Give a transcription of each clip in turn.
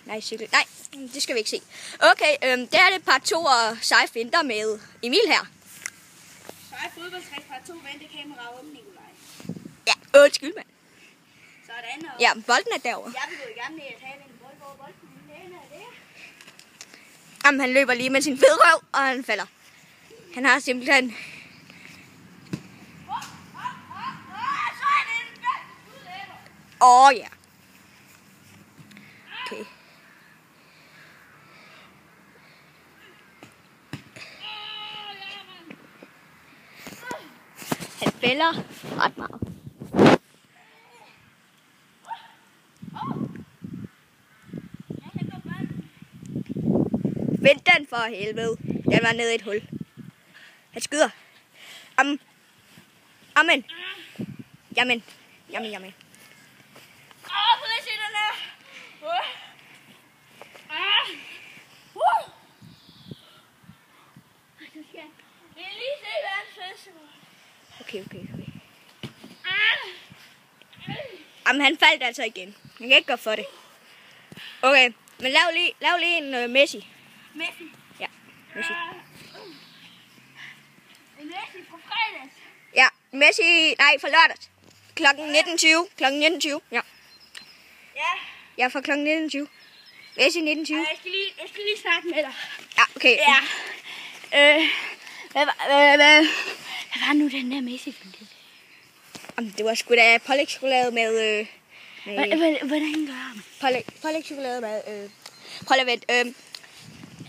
Nej, cykel. Nej, det skal vi ikke se. Okay, der er det part 2 og seje finter med Emil her. Seje fodboldtræk part 2, vente kamera om Nikolaj. Ja, undskyld mand. Sådan og... Ja, bolden er derovre. Jeg vil gå i gang med at tage den bold, hvor bolden er det. Jamen, han løber lige med sin fede røv, og han falder. Han har simpelthen... Ja. Okay. Han fælder ret meget. Vent den for helvede. Den var nede i et hul. Han skyder. Amen. Jamen. Jamen. Prøv lige at se den her. Jeg vil lige se, hvad han fæster. Okay. Jamen, han faldt altså igen. Han kan ikke gå for det. Okay, men lav lige en Messi. Messi. Ja, Messi. En Messi fra fredags. Ja, Messi, nej, for lørdags. Klokken 19.20. Ja. Ja, fra klokken 19.20. Messi 19.20. Jeg skal lige snakke med dig. Ja, okay. Ja. Hvad var nu den der Messi-film? Jamen, det var sgu da pålægtschokolade med... Hvordan gør man? Pålægtschokolade med... Prøv lige at vente.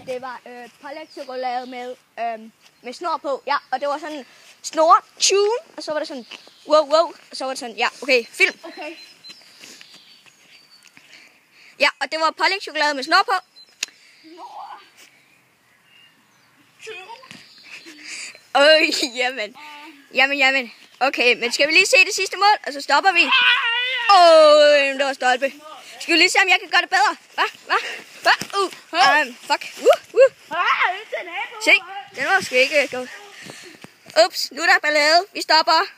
Det var pålægtschokolade med snor på. Ja, og det var sådan snor, tune, og så var det sådan wow, og så var det sådan, ja, okay, film. Okay. Ja, og det var pålægtschokolade med snor på. Snor. Jamen. Okay, men skal vi lige se det sidste mål, og så stopper vi. Det var stolpe. Skal vi lige se, om jeg kan gøre det bedre? Hvad? Fuck. Se, den var sgu ikke god. Ups, nu er der ballade. Vi stopper.